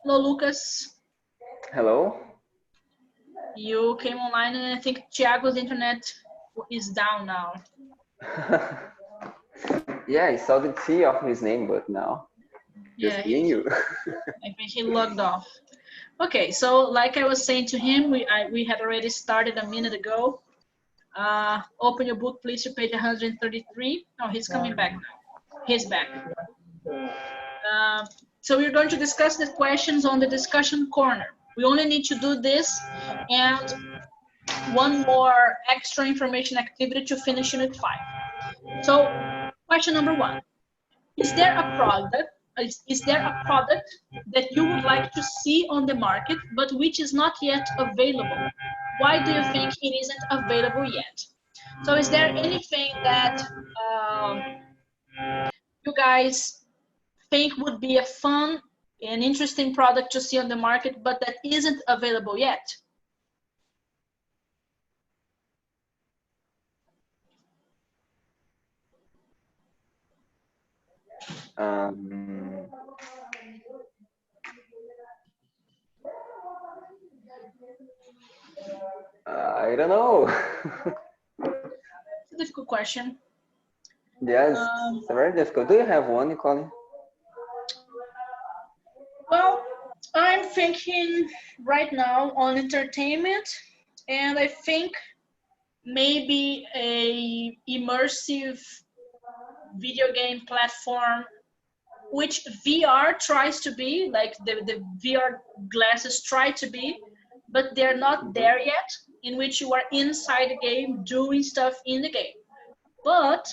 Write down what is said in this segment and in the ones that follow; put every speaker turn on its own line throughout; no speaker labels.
Hello, Lucas.
Hello?
You came online and I think Thiago's internet is down now.
Yeah, I saw the T of his name, but now
Yeah,
just me and you.
I think he logged off. Okay, so like I was saying to him, we had already started a minute ago. Open your book, please, to page 133. Oh, he's coming back now. He's back. So we're going to discuss the questions on the discussion corner. We only need to do this and one more extra information activity to finish Unit 5. So question number 1. Is there a product that you would like to see on the market but which is not yet available? Why do you think it isn't available yet? So is there anything that you guys think would be a fun and interesting product to see on the market but that isn't available yet?
I don't know.
It's a difficult question.
Yes, it's very difficult. Do you have one, Nicole?
Well, I'm thinking right now on entertainment, and I think maybe a immersive video game platform, which VR tries to be, like the VR glasses try to be, but they're not there yet, in which you are inside the game doing stuff in the game. But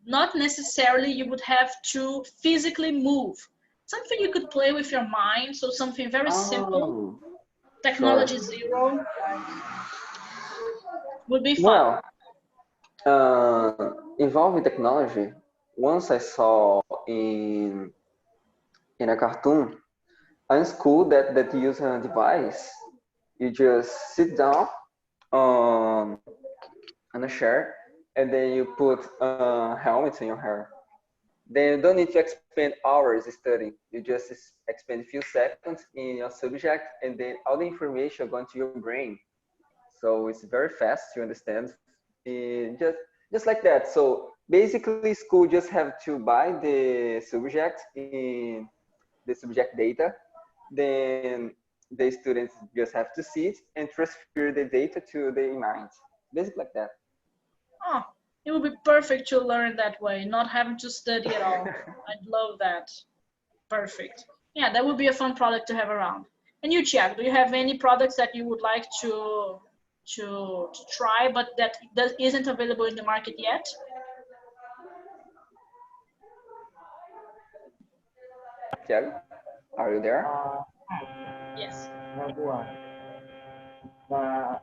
not necessarily you would have to physically move. Something you could play with your mind, so something very simple, technology zero, would be fun.
Well, involving technology, once I saw in a cartoon, a school that use a device, you just sit down on a chair and then you put helmets in your hair. Then you don't need to expend hours studying. You just expend a few seconds in your subject and then all the information going to your brain. So it's very fast to understand. And just like that. So basically school just have to buy the subject in the subject data. Then the students just have to see it and transfer the data to their mind. Basically like that.
Oh, it would be perfect to learn that way, not having to study at all. I'd love that. Perfect. Yeah, that would be a fun product to have around. And you, Thiago, do you have any products that you would like to try, but that isn't available in the market yet?
Tiago, are you there?
Yes.
One. The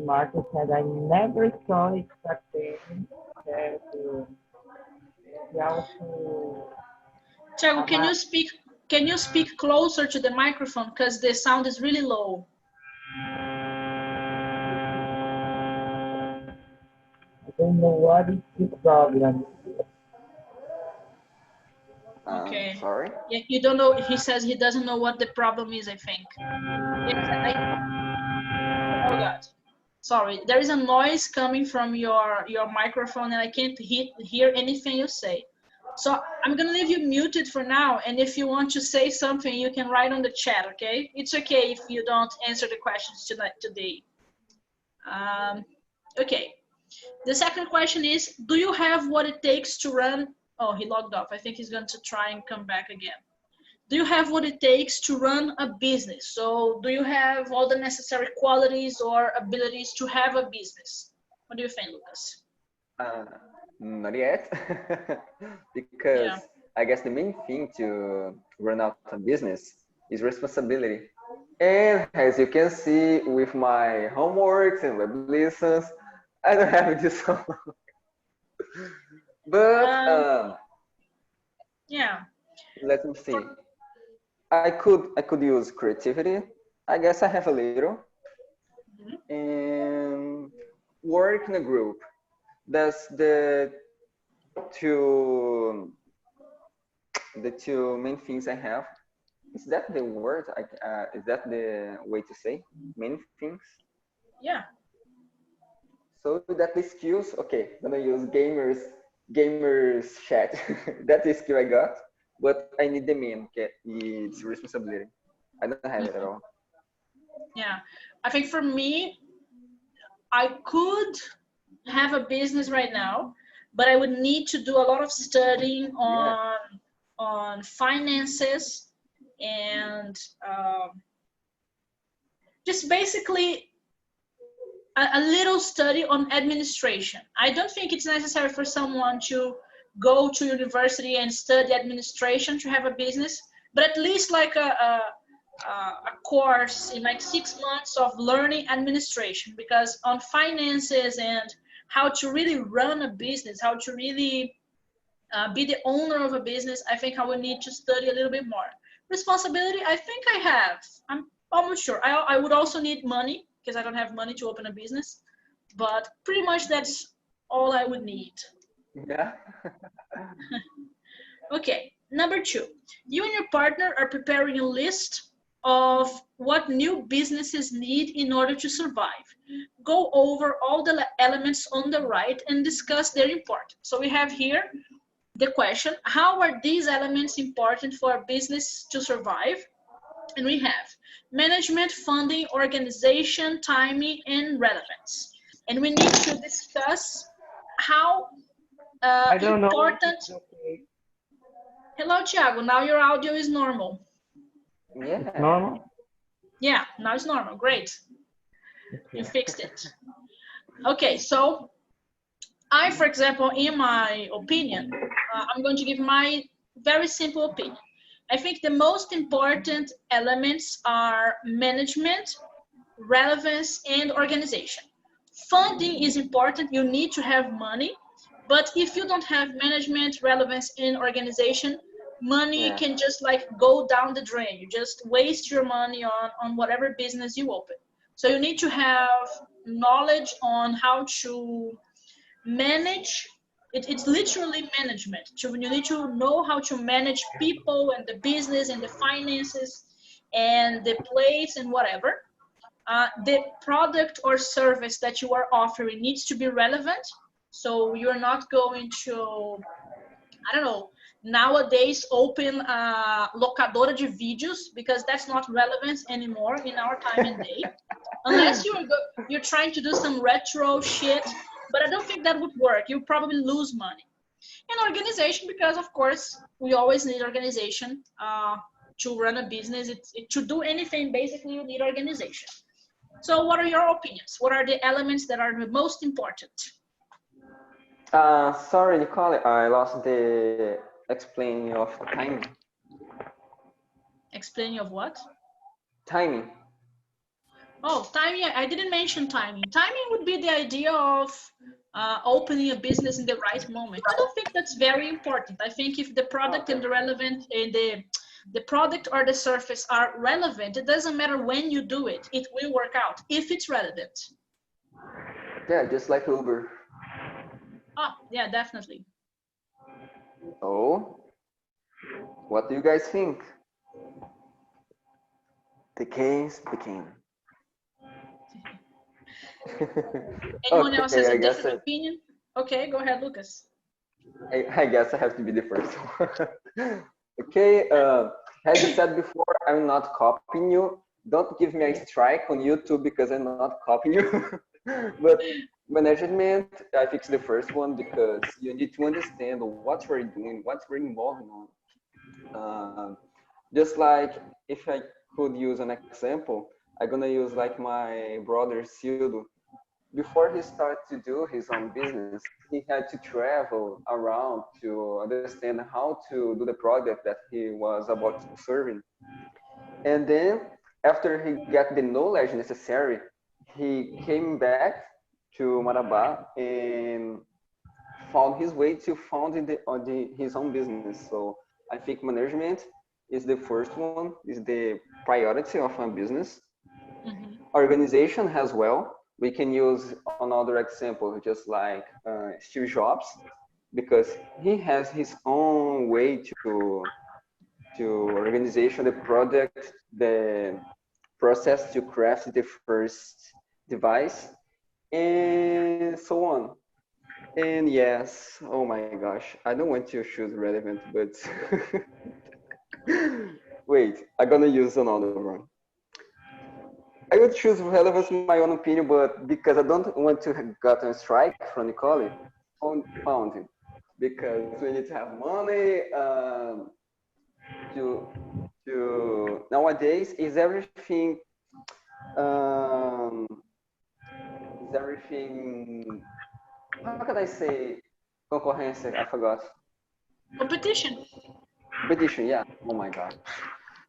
market that I never saw it happening.
Thiago, can you speak closer to the microphone because the sound is really low?
I don't know what is the problem.
Okay.
Sorry.
Yeah, you don't know. He says he doesn't know what the problem is, I think. Yes, oh God. Sorry, there is a noise coming from your microphone and I can't hear anything you say. So I'm gonna leave you muted for now, and if you want to say something, you can write on the chat, okay? It's okay if you don't answer the questions today. Okay. The second question is, do you have what it takes to run? Oh, he logged off. I think he's going to try and come back again. Do you have what it takes to run a business? So do you have all the necessary qualities or abilities to have a business? What do you think, Lucas?
Not yet, because I guess the main thing to run out a business is responsibility. And as you can see with my homeworks and web lessons, I don't have this homework. But
yeah,
let me see. I could use creativity. I guess I have a little. And work in a group. That's the two main things I have. Is that the word? Is that the way to say many things?
Yeah.
So that the skills, okay, gonna use gamers chat. That's the skill I got, but I need the main, okay, it's responsibility. I don't have it at all.
Yeah. I think for me, I could have a business right now, but I would need to do a lot of studying
Yeah,
on finances and just basically a little study on administration. I don't think it's necessary for someone to go to university and study administration to have a business, but at least like a course in like 6 months of learning administration, because on finances and how to really run a business, how to really be the owner of a business, I think I will need to study a little bit more. Responsibility, I think I have. I'm almost sure. I would also need money because I don't have money to open a business, but pretty much that's all I would need.
yeah.
Okay, number 2, you and your partner are preparing a list of what new businesses need in order to survive. Go over all the elements on the right and discuss their importance. So we have here the question, how are these elements important for a business to survive? And we have management, funding, organization, timing, and relevance. And we need to discuss how
I don't know if
important.
it's okay.
Hello, Thiago. Now your audio is normal.
Yeah.
Normal?
Yeah, now it's normal. Great. You
Okay.
fixed it. Okay, so I, for example, in my opinion, I'm going to give my very simple opinion. I think the most important elements are management, relevance, and organization. Funding is important. You need to have money. But if you don't have management, relevance, and organization, money
Yeah.
can just like go down the drain. You just waste your money on whatever business you open. So you need to have knowledge on how to manage. It's literally management. You need to know how to manage people and the business and the finances and the place and whatever. The product or service that you are offering needs to be relevant. So you're not going to, I don't know, nowadays open a locadora de vídeos, because that's not relevant anymore in our time and day. Unless you're trying to do some retro shit, but I don't think that would work. You probably lose money. And organization, because of course we always need organization to run a business. To do anything, basically you need organization. So what are your opinions? What are the elements that are the most important?
Sorry, Nicole, I lost the explaining of timing.
Explaining of what?
Timing.
Oh, timing. I didn't mention timing. Timing would be the idea of opening a business in the right moment. I don't think that's very important. I think if the product and the relevant and the product or the service are relevant, it doesn't matter when you do it. It will work out if it's relevant.
Yeah, just like Uber.
Oh, yeah, definitely.
Oh, what do you guys think? The case became.
Anyone else has
Okay,
a different opinion? Okay, go ahead, Lucas.
I guess I have to be the first one. Okay, as you said before, I'm not copying you. Don't give me a strike on YouTube because I'm not copying you. But management, I think, is the first one because you need to understand what we're doing, what we're involved on. Just like if I could use an example, I'm gonna use like my brother Sildo. Before he started to do his own business, he had to travel around to understand how to do the product that he was about to serving. And then after he got the knowledge necessary, he came back to Marabá and found his way to founding his own business. So I think management is the first one, is the priority of a business.
Mm-hmm.
Organization as well. We can use another example, just like Steve Jobs, because he has his own way organization, the product, the process to craft the first device, and so on. And yes, oh my gosh, I don't want to choose relevant, but wait, I'm gonna use another one. I would choose relevance in my own opinion, but because I don't want to get a strike from the college, found it. Because we need to have money. Nowadays um, is everything. How can I say concorrência? I forgot.
Competition.
Competition, yeah. Oh my god.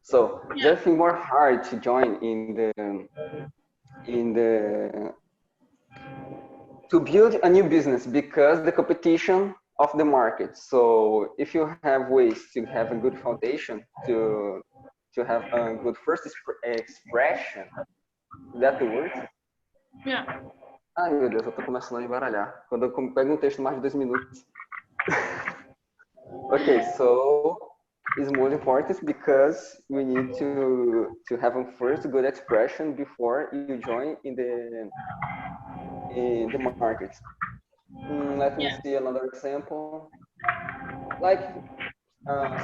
So it's everything more hard to join in the to build a new business because the competition of the market. So if you have ways to have a good foundation to have a good first expression, is that the word?
Yeah.
Ai meu Deus, eu tô começando a embaralhar. Quando eu pego um texto mais de 2 minutos. Okay, so it's more important because we need to have a first good expression before you join in the market. Let me see another example. Like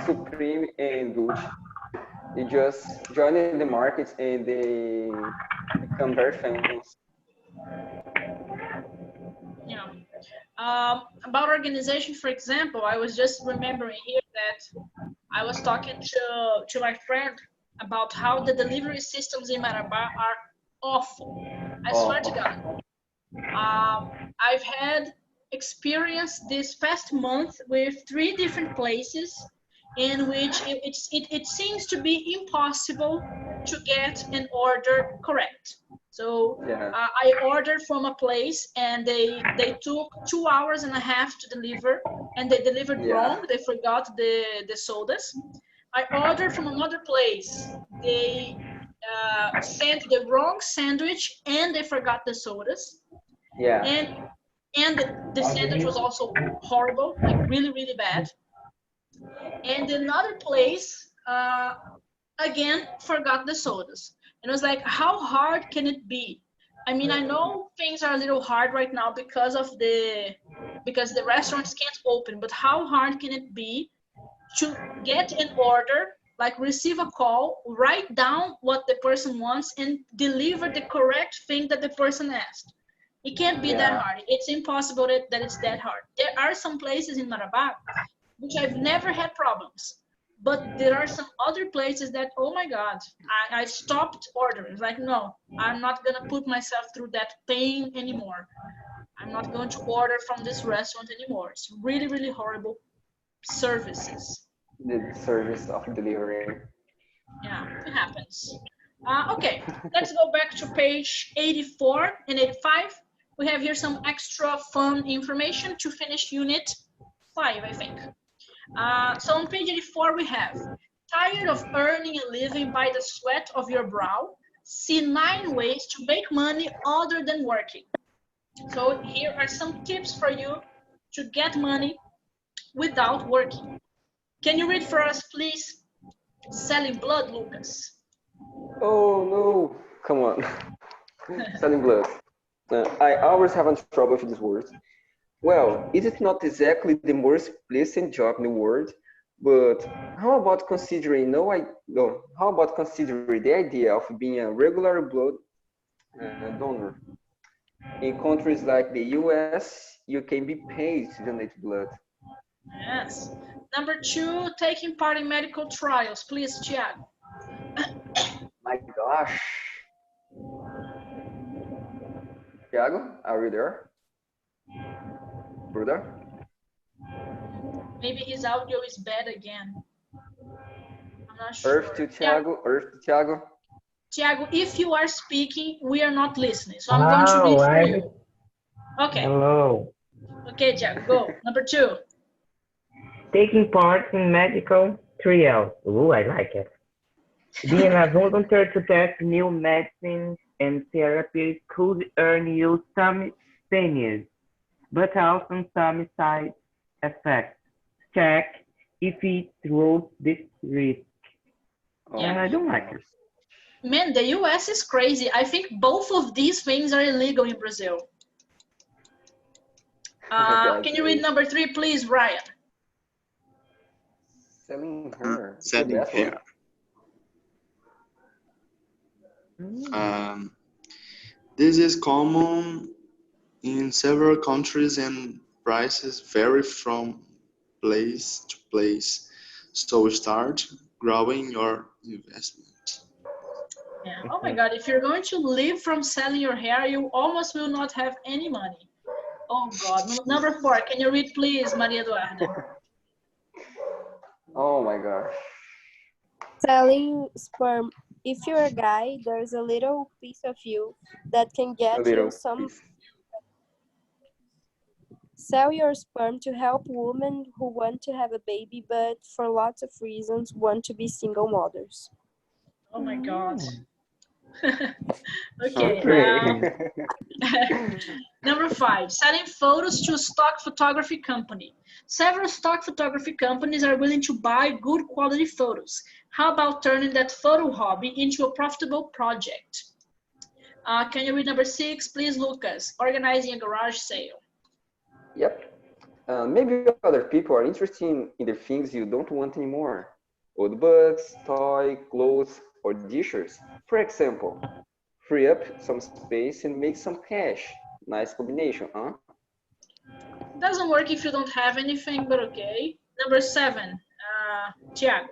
Supreme and Gucci, they just join in the market and they become very famous.
Yeah. About organization, for example, I was just remembering here that I was talking to my friend about how the delivery systems in Marabá are awful. I swear to God. I've had experience this past month with 3 different places in which it seems to be impossible to get an order correct. So I ordered from a place and they took 2 hours and a half to deliver, and they delivered wrong. They forgot the sodas. I ordered from another place. They sent the wrong sandwich and they forgot the sodas.
Yeah.
And the sandwich was also horrible, like really, really bad. And another place, again, forgot the sodas. And it was like, how hard can it be? I mean, I know things are a little hard right now because the restaurants can't open, but how hard can it be to get an order, like receive a call, write down what the person wants, and deliver the correct thing that the person asked? It can't be that hard. It's impossible that it's that hard. There are some places in Marabá which I've never had problems, but there are some other places that, oh my God, I stopped ordering. It's like, no, I'm not gonna put myself through that pain anymore. I'm not going to order from this restaurant anymore. It's really, really horrible services.
The service of delivery.
Yeah, it happens. Okay, let's go back to page 84 and 85. We have here some extra fun information to finish unit 5, I think. So on page 84 we have, tired of earning a living by the sweat of your brow? See 9 ways to make money other than working. So here are some tips for you to get money without working. Can you read for us, please? Selling blood, Lucas.
Oh no, come on. Selling blood. I always have trouble with these words. Well, is it not exactly the most pleasant job in the world? But how about considering how about considering the idea of being a regular blood donor? In countries like the US, you can be paid to donate blood.
Yes. Number 2, taking part in medical trials. Please, Tiago.
My gosh. Tiago, are you there? Brother?
Maybe his audio is bad again. I'm not sure.
Earth to Tiago, Earth to Tiago.
Tiago, if you are speaking, we are not listening. So I'm going to read for you. Okay.
Hello.
Okay, Tiago, go. Number 2.
Taking part in medical trials. Ooh, I like it. Being a volunteer to test new medicines and therapies could earn you some pennies, but also some side effects. Check if it's worth the risk. And I don't like it.
Man, the US is crazy. I think both of these things are illegal in Brazil. Can you read number 3, please, Ryan?
Selling hair.
Selling
That one.
hair. This is common in several countries and prices vary from place to place. So start growing your investment.
Yeah. Oh my God, if you're going to live from selling your hair, you almost will not have any money. Oh God. Number 4, can you read, please, Maria Eduarda?
Oh my gosh.
Selling sperm. If you're a guy, there's a little piece of you that can get you some.
Piece.
Sell your sperm to help women who want to have a baby, but for lots of reasons want to be single mothers.
Oh my God.
Okay.
Number 5, selling photos to a stock photography company. Several stock photography companies are willing to buy good quality photos. How about turning that photo hobby into a profitable project? Can you read number 6, please, Lucas? Organizing a garage sale.
Yep. Maybe other people are interested in the things you don't want anymore. Old books, toy, clothes, or dishes. For example, free up some space and make some cash. Nice combination, huh?
Doesn't work if you don't have anything, but okay. Number 7, Tiago.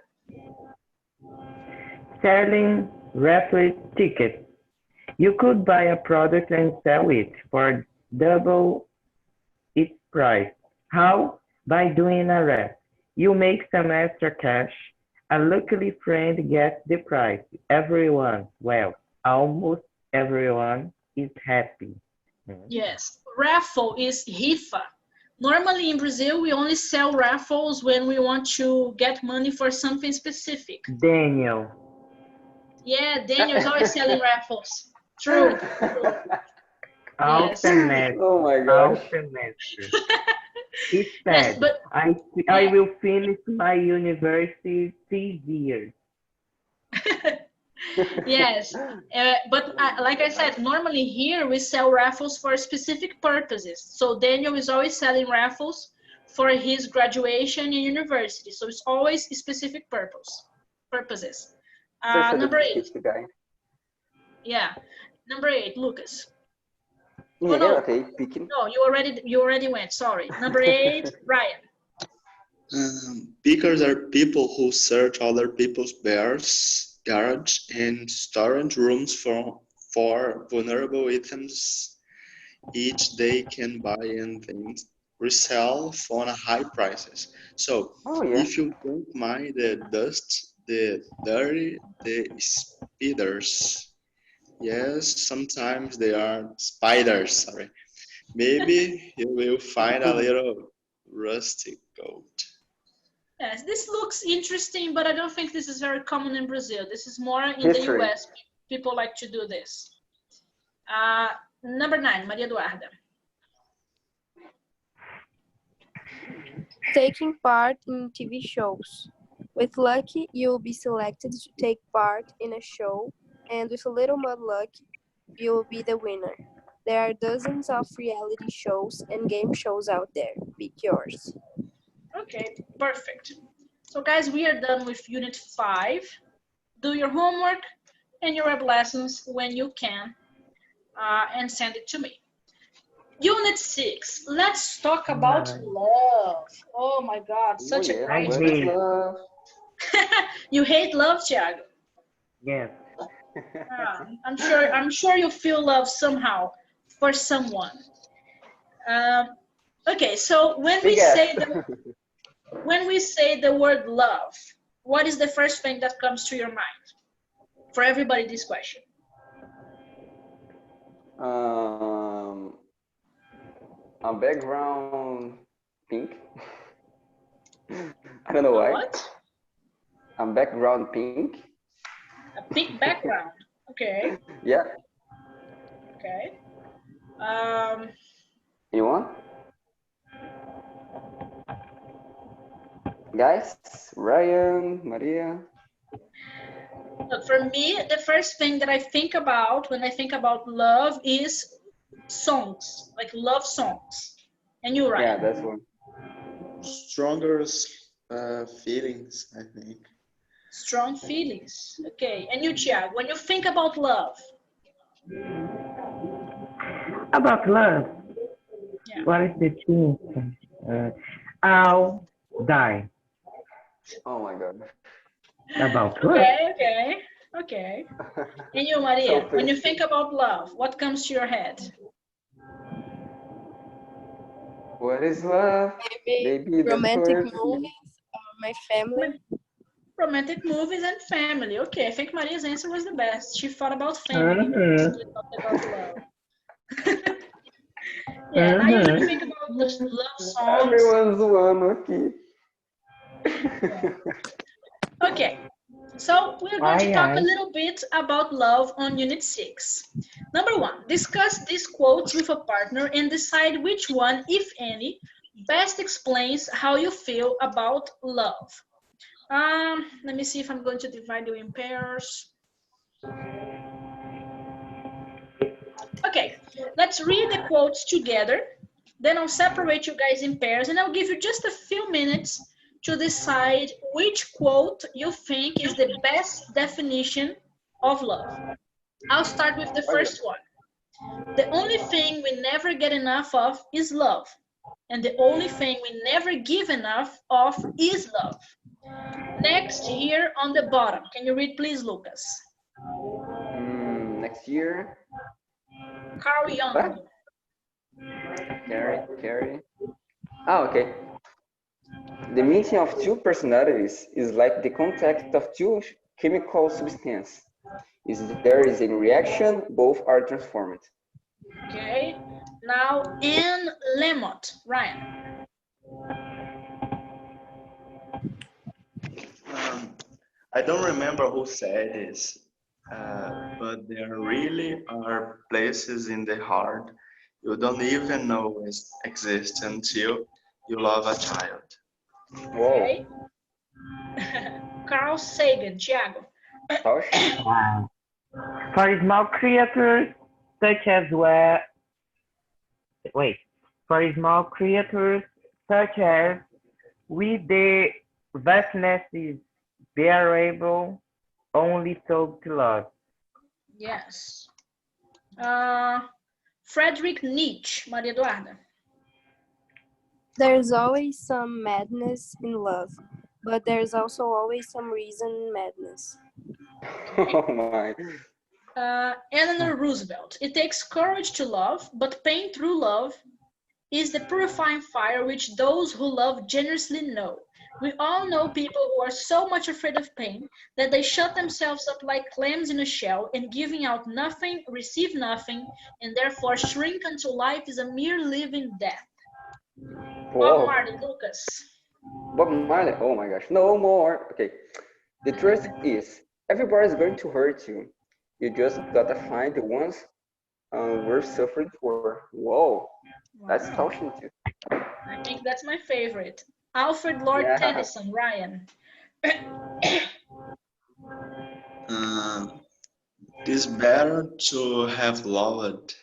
Selling raffle tickets. You could buy a product and sell it for double its price. How? By doing a raffle. You make some extra cash. A lucky friend gets the prize. Everyone, well, almost everyone is happy.
Yes, raffle is rifa. Normally in Brazil, we only sell raffles when we want to get money for something specific.
Daniel.
Yeah, Daniel's always selling raffles. True.
All
Yes.
semester.
Oh my
All
gosh.
semester. He
Yes,
said,
but
I will finish my university this year.
yes, but like I said, normally here we sell raffles for specific purposes. So Daniel is always selling raffles for his graduation in university. So it's always a specific purposes. Number 8.
Guy.
Yeah, number 8, Lucas.
Me
Oh
again?
no,
Okay, picking.
no, you already went. Sorry. Number 8, Ryan.
Pickers are people who search other people's bears, garage, and storage rooms for vulnerable items each they can buy and then resell for high prices. So if you don't mind the dust, the dirty, the spiders. Yes, sometimes they are spiders, sorry. Maybe you will find a little rusty gold.
Yes, this looks interesting, but I don't think this is very common in Brazil. This is more in the US. People like to do this. Number 9, Maria Eduarda.
Taking part in TV shows. With luck, you'll be selected to take part in a show, and with a little more luck, you'll be the winner. There are dozens of reality shows and game shows out there. Pick yours.
Okay, perfect. So guys, we are done with Unit 5. Do your homework and your web lessons when you can, and send it to me. Unit 6, let's talk about love. Oh my God, such a great
love.
You hate love, Thiago?
Yes.
I'm sure you feel love somehow for someone. Okay, so when we say the word love, what is the first thing that comes to your mind? For everybody, this question.
A background pink. I don't know why.
What?
A background pink.
A pink background. Okay.
Yeah.
Okay.
You want? Guys, Ryan, Maria.
Look, for me, the first thing that I think about when I think about love is songs, like love songs. And you, Ryan?
Yeah, that's one.
Stronger feelings, I think.
Strong feelings. Okay. And you, Thiago, when you think about love?
About love,
Yeah.
what is the thing? I'll die.
Oh my God.
About love.
Okay. And you, Maria, when you think about love, what comes to your head?
What is love?
Maybe
the
romantic
first.
movies, my family.
Romantic movies and family. Okay, I think Maria's answer was the best. She thought about family when she thought about love. Yeah, and I usually think about the love songs.
Everyone's zoando aqui.
Okay, so we're going to talk a little bit about love on Unit 6. Number 1, discuss these quotes with a partner and decide which one, if any, best explains how you feel about love. Let me see if I'm going to divide you in pairs. Okay, let's read the quotes together. Then I'll separate you guys in pairs and I'll give you just a few minutes to decide which quote you think is the best definition of love. I'll start with the first one. The only thing we never get enough of is love. And the only thing we never give enough of is love. Next, here on the bottom. Can you read, please, Lucas?
Next year.
Carl Jung.
Carry. Oh, okay. The meeting of two personalities is like the contact of two chemical substances. If there is a reaction, both are transformed.
Okay. Now, Anne Lamott. Ryan.
I don't remember who said this, but there really are places in the heart you don't even know exist until you love a child.
Okay. Carl Sagan. Thiago.
Wow. For small creatures such as with the vastness is bearable only so to love.
Yes. Friedrich Nietzsche. Maria Eduarda.
There's always some madness in love, but there's also always some reason in madness.
Oh my.
Eleanor Roosevelt. It takes courage to love, but pain through love is the purifying fire which those who love generously know. We all know people who are so much afraid of pain that they shut themselves up like clams in a shell and giving out nothing, receive nothing, and therefore shrink until life is a mere living death. Bob Marley, Lucas.
Bob Marley, oh my gosh, no more. Okay, the truth is, everybody's going to hurt you. You just gotta find the ones worth suffering for. Whoa, that's touching too.
I think that's my favorite. Alfred Lord Tennyson, Ryan.
It is better to have loved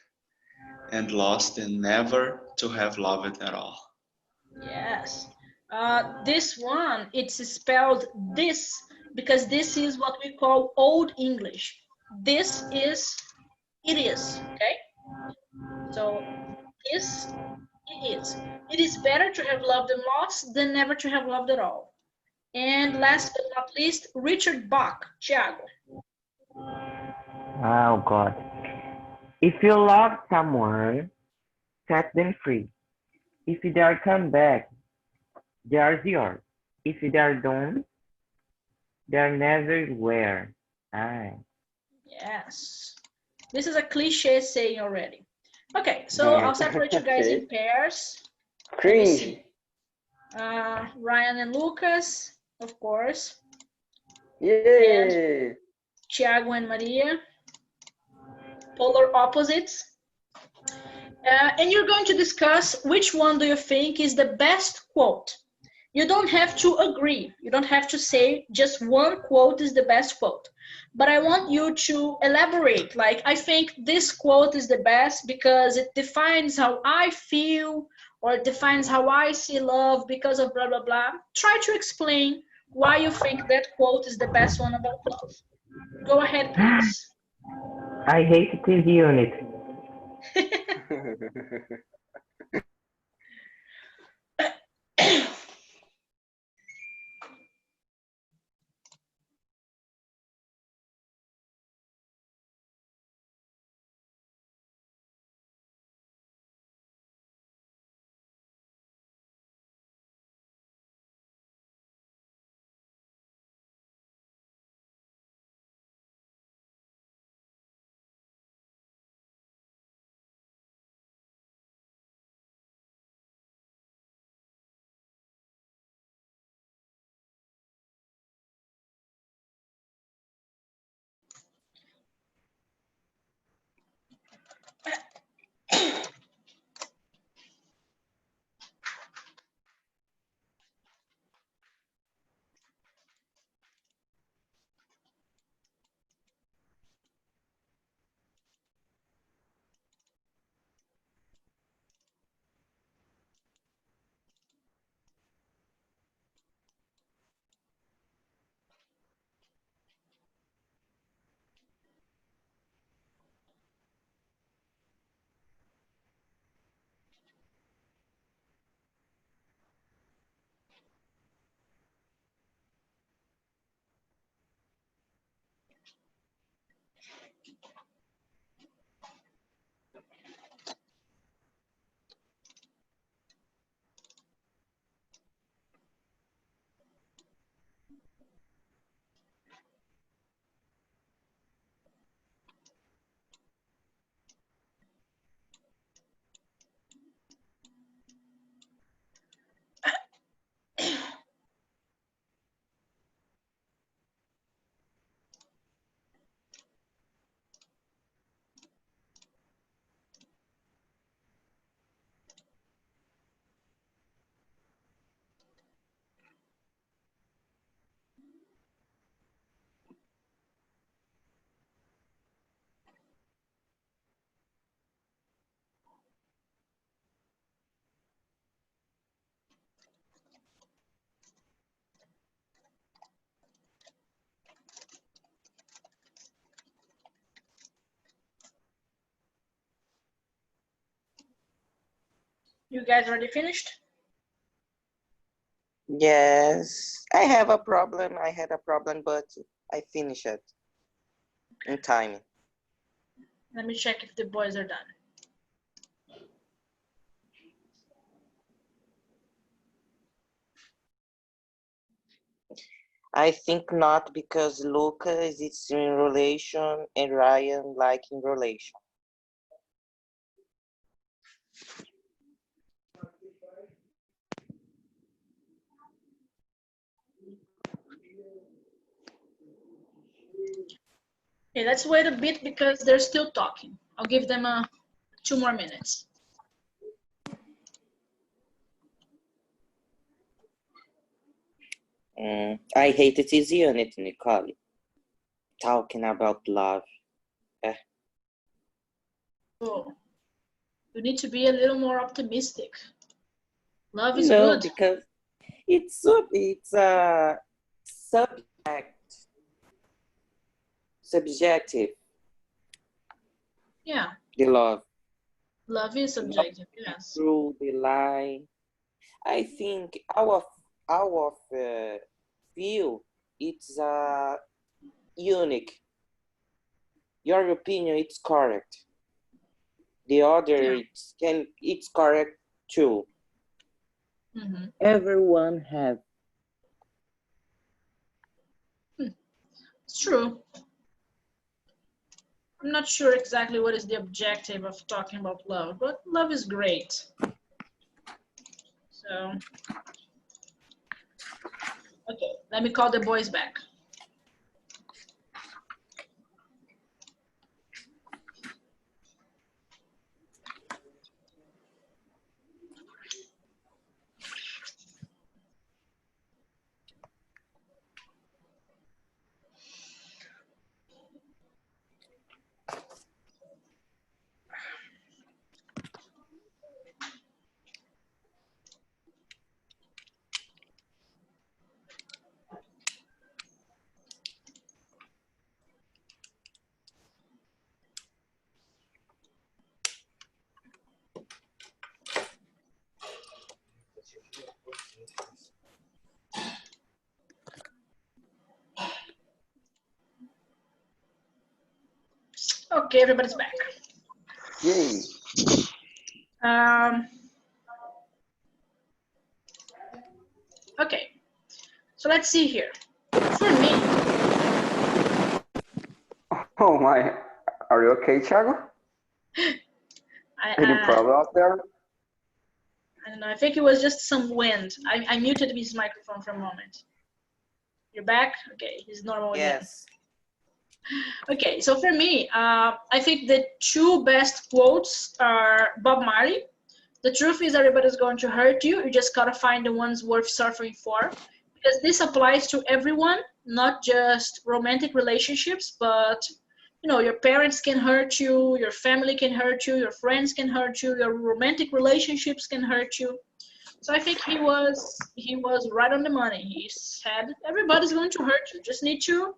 and lost than never to have loved at all.
Yes. This one, it's spelled this because this is what we call Old English. This is, it is, okay? So this, it is. It is better to have loved and lost than never to have loved at all. And last but not least, Richard Bach, Thiago.
Oh God. If you love someone, set them free. If they are come back, they are yours. If they are done, they are never where.
Yes. This is a cliche saying already. Okay, so I'll separate you guys in pairs.
Cringe.
Ryan and Lucas, of course.
Yay!
And Thiago and Maria. Polar opposites. And you're going to discuss which one do you think is the best quote. You don't have to agree. You don't have to say just one quote is the best quote. But I want you to elaborate. Like, I think this quote is the best because it defines how I feel or it defines how I see love because of blah, blah, blah. Try to explain why you think that quote is the best one about love. Go ahead, please.
I hate this unit.
You guys already finished?
Yes, I have a problem. I had a problem, but I finished it in time.
Let me check if the boys are done.
I think not because Lucas is in relation and Ryan like in relation.
Okay, let's wait a bit because they're still talking. I'll give them 2 more minutes.
I hated this unit, Nicole. Talking about love.
Oh, you need to be a little more optimistic. Love is
No,
good.
because it's a subjective.
Yeah,
The love.
love is subjective, yes.
Through the line. I think our view it's unique. Your opinion it's correct. The other
Yeah.
it's correct too.
Mm-hmm.
Everyone has.
It's true. I'm not sure exactly what is the objective of talking about love, but love is great. So, okay, let me call the boys back. Okay, everybody's back.
Yay.
Okay, so let's see here. For me,
Oh my, are you okay, Thiago? Any problem out there?
I don't know, I think it was just some wind. I muted his microphone for a moment. You're back? Okay, he's normal again.
Yes.
Okay, so for me, I think the two best quotes are Bob Marley. The truth is everybody's going to hurt you. You just gotta find the ones worth suffering for. Because this applies to everyone, not just romantic relationships, but you know, your parents can hurt you, your family can hurt you, your friends can hurt you, your romantic relationships can hurt you. So I think he was right on the money. He said everybody's going to hurt you. Just need to,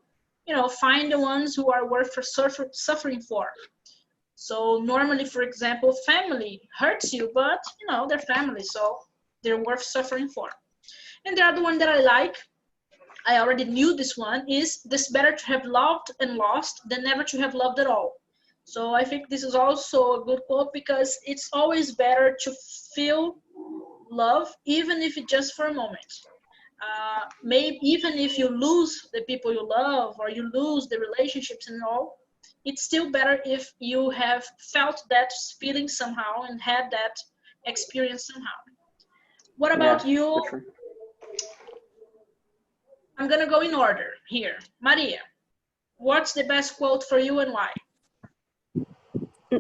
you know, find the ones who are worth for suffering for. So normally, for example, family hurts you, but you know, they're family, so they're worth suffering for. And the other one that I like, I already knew this one, is this better to have loved and lost than never to have loved at all. So I think this is also a good quote because it's always better to feel love, even if it's just for a moment. Maybe even if you lose the people you love or you lose the relationships and all, it's still better if you have felt that feeling somehow and had that experience somehow. What about
Yeah,
you?
for sure.
I'm gonna go in order here. Maria, what's the best quote for you and why?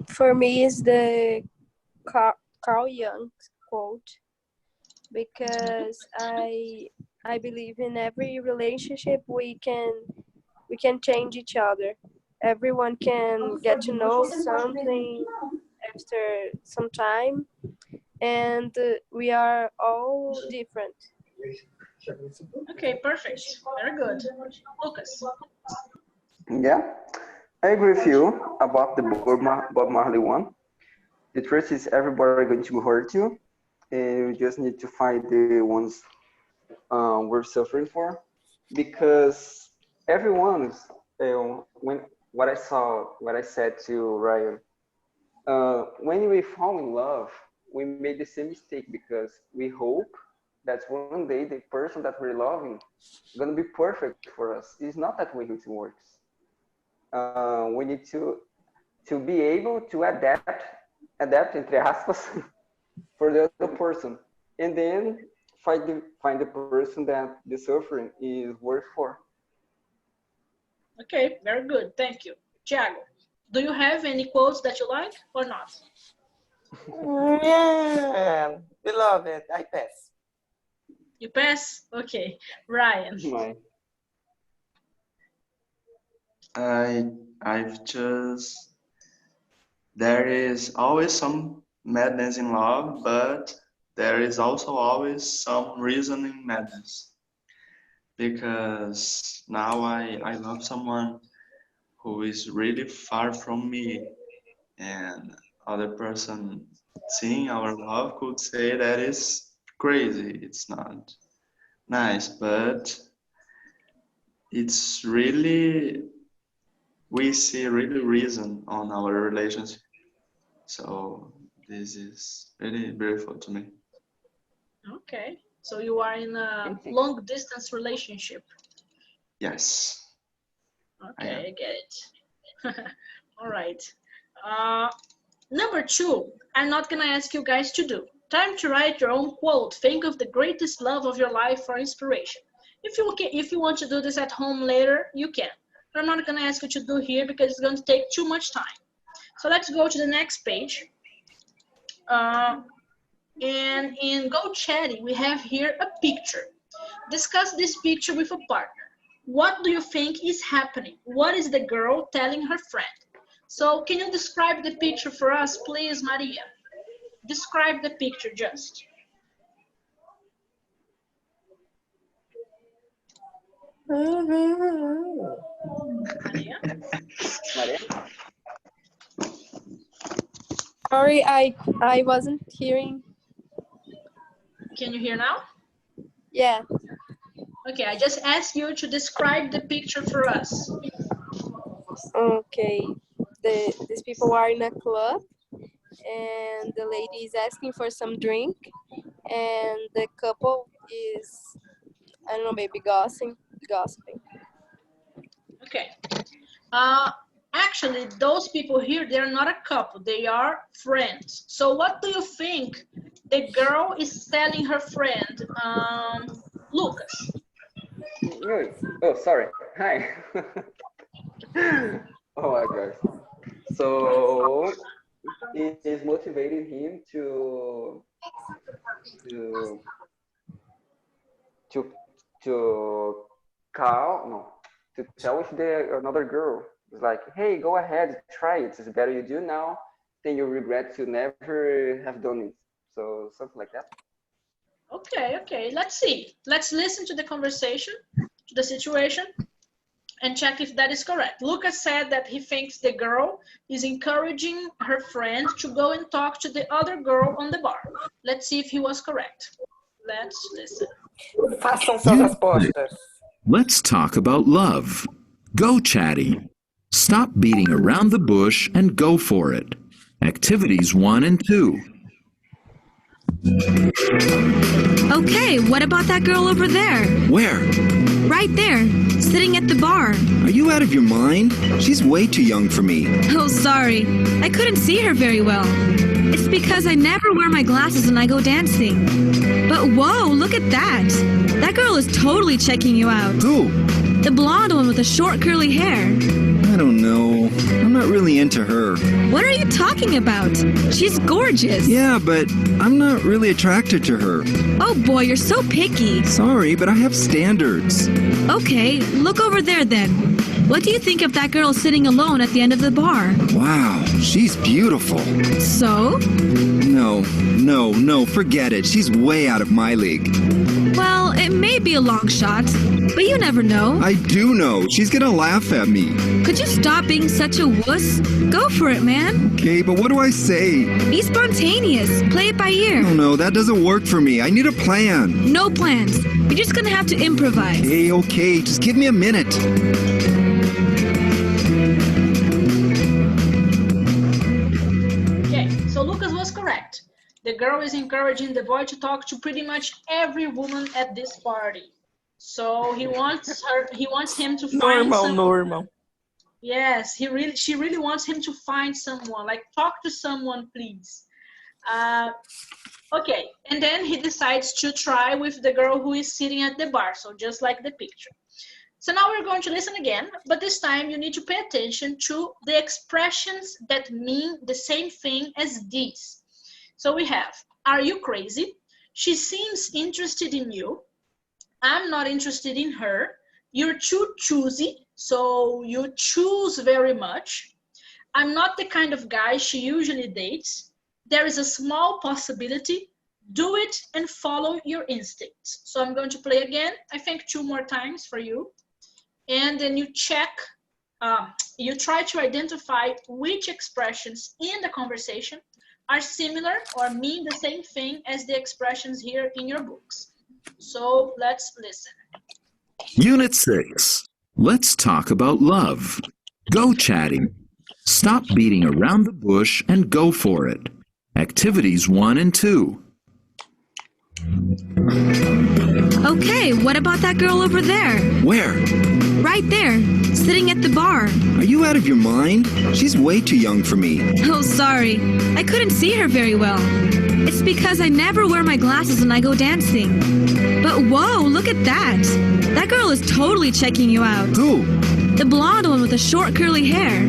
For me, is the Carl Jung quote, because I believe in every relationship we can change each other. Everyone can get to know something after some time, and we are all different.
Okay, perfect. Very good. Lucas.
Yeah, I agree with you about the Bob Marley one. The truth is everybody going to hurt you. And you just need to find the ones we're suffering for. Because everyone's, when what I said to Ryan, when we fall in love, we made the same mistake because we hope that one day the person that we're loving is gonna be perfect for us. It's not that way it works. We need to be able to adapt entre aspas, for the other person, and then find the person that the suffering is worth for.
Okay, very good. Thank you. Thiago, do you have any quotes that you like or not?
Yeah, beloved, I pass.
You pass? Okay. Ryan.
My,
I've just there is always some madness in love, but there is also always some reason in madness. Because now I love someone who is really far from me, and other person seeing our love could say that is crazy. It's not nice, but it's really we see really reason on our relationship. So this is really beautiful to me.
Okay. So you are in a long distance relationship.
Yes, I
Okay,
am.
I get it. All right. Number 2, I'm not gonna ask you guys to do. Time to write your own quote. Think of the greatest love of your life for inspiration. If you want to do this at home later, you can. But I'm not gonna ask you to do here because it's going to take too much time. So let's go to the next page. And in Go Chatty, we have here a picture. Discuss this picture with a partner. What do you think is happening? What is the girl telling her friend? So can you describe the picture for us, please, Maria? Describe the picture just. Maria?
Maria?
Sorry, I wasn't hearing.
Can you hear now?
Yeah.
Okay, I just asked you to describe the picture for us.
Okay. these people are in a club, and the lady is asking for some drink, and the couple is, I don't know, maybe gossiping.
Okay. Actually, those people here, they're not a couple. They are friends. So what do you think the girl is telling her friend, Lucas?
Oh, sorry. Hi. Oh my gosh. So it is motivating him to call no to tell with another girl. It's like, hey, go ahead, try it. It's better you do now than you regret to never have done it. So something like that.
Okay. Let's see. Let's listen to the conversation, to the situation, and check if that is correct. Lucas said that he thinks the girl is encouraging her friend to go and talk to the other girl on the bar. Let's see if he was correct. Let's listen.
Façam suas respostas.
Let's talk about love. Go chatty. Stop beating around the bush and go for it. Activities 1 and 2.
Okay, what about that girl over there?
Where?
Right there, sitting at the bar.
Are you out of your mind? She's way too young for me.
Oh, sorry. I couldn't see her very well. It's because I never wear my glasses when I go dancing. But whoa, look at that. That girl is totally checking you out.
Who?
The blonde one with the short curly hair.
I don't know. I'm not really into her.
What are you talking about? She's gorgeous.
Yeah, but I'm not really attracted to her.
Oh boy, you're so picky.
Sorry, but I have standards.
Okay, look over there then. What do you think of that girl sitting alone at the end of the bar?
Wow, she's beautiful.
So?
No, forget it. She's way out of my league.
Well, it may be a long shot, but you never know.
I do know. She's gonna laugh at me.
Could you stop being such a wuss? Go for it, man.
Okay, but what do I say?
Be spontaneous. Play it by ear.
Oh no, that doesn't work for me. I need a plan.
No plans. You're just gonna have to improvise.
Okay, just give me a minute.
Okay, so Lucas was correct. The girl is encouraging the boy to talk to pretty much every woman at this party. So he wants him to find
Normal.
Yes, she really wants him to find someone, like talk to someone, please. Okay, and then he decides to try with the girl who is sitting at the bar, so just like the picture. So now we're going to listen again, but this time you need to pay attention to the expressions that mean the same thing as these. So we have, are you crazy? She seems interested in you. I'm not interested in her. You're too choosy, so you choose very much. I'm not the kind of guy she usually dates. There is a small possibility. Do it and follow your instincts. So I'm going to play again, I think 2 more times for you. And then you check, you try to identify which expressions in the conversation are similar or mean the same thing as the expressions here in your books. So let's listen.
Unit 6. Let's talk about love. Go chatting. Stop beating around the bush and go for it. Activities 1 and 2.
Okay, what about that girl over there?
Where?
Right there, sitting at the bar.
Are you out of your mind? She's way too young for me.
Oh, sorry. I couldn't see her very well. It's because I never wear my glasses when I go dancing. But whoa, look at that. That girl is totally checking you out.
Who?
The blonde one with the short curly hair.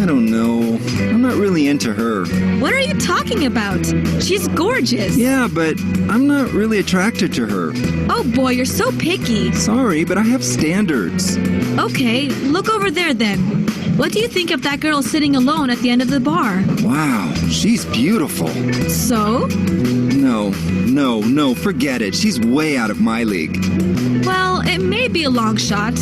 I don't know. I'm not really into her.
What are you talking about? She's gorgeous.
Yeah, but I'm not really attracted to her.
Oh boy, you're so picky.
Sorry, but I have standards.
Okay, look over there then. What do you think of that girl sitting alone at the end of the bar?
Wow, she's beautiful.
So?
No, forget it. She's way out of my league.
Well, it may be a long shot,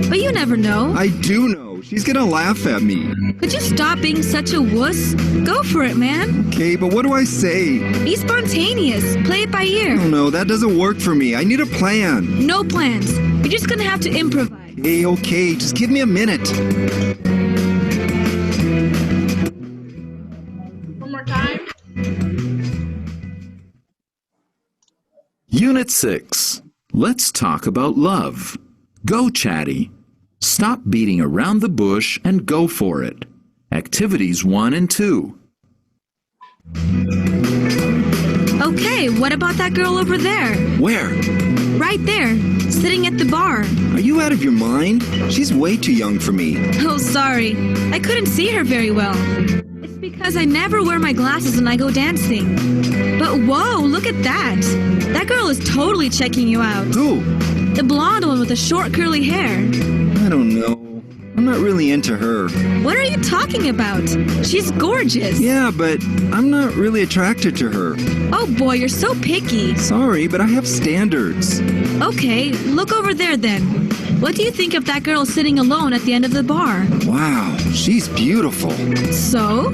but you never know.
I do know. She's gonna laugh at me.
Could you stop being such a wuss? Go for it, man.
Okay, but what do I say?
Be spontaneous. Play it by ear.
Oh no, that doesn't work for me. I need a plan.
No plans. You're just gonna have to improvise.
Okay, just give me a minute. Unit 6. Let's talk about love. Go, Chatty. Stop beating around the bush and go for it. Activities 1 and 2.
Okay, what about that girl over there?
Where?
Right there, sitting at the bar.
Are you out of your mind? She's way too young for me.
Oh, sorry. I couldn't see her very well. It's because I never wear my glasses when I go dancing. But whoa, look at that. That girl is totally checking you out.
Who?
The blonde one with the short curly hair.
I don't know. I'm not really into her.
What are you talking about? She's gorgeous.
Yeah, but I'm not really attracted to her.
Oh boy, you're so picky.
Sorry, but I have standards.
Okay, look over there then. What do you think of that girl sitting alone at the end of the bar?
Wow, she's beautiful.
So?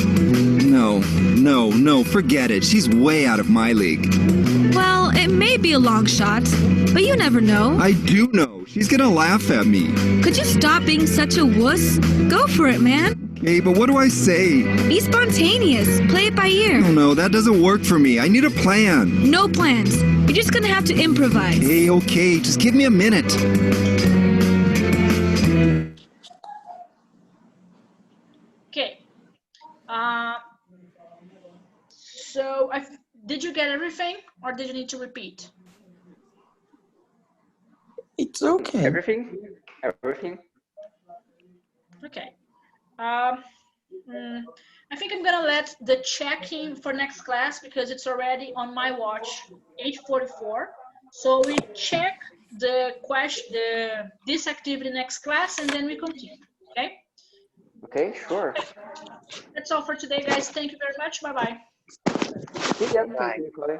No, forget it. She's way out of my league.
Well, it may be a long shot, but you never know.
I do know. She's gonna laugh at me.
Could you stop being such a wuss? Go for it, man.
Okay, but what do I say?
Be spontaneous. Play it by ear.
No, that doesn't work for me. I need a plan.
No plans. You're just gonna have to improvise.
Hey, okay, just give me a minute.
Okay. So did you get everything, or did you need to repeat?
It's okay.
Everything?
Okay. I think I'm gonna let the check-in for next class because it's already on my watch, 8:44. So we check this activity next class and then we continue. Okay?
Okay, sure.
That's all for today, guys. Thank you very much. Bye-bye.
See ya. Thank you, Chloe.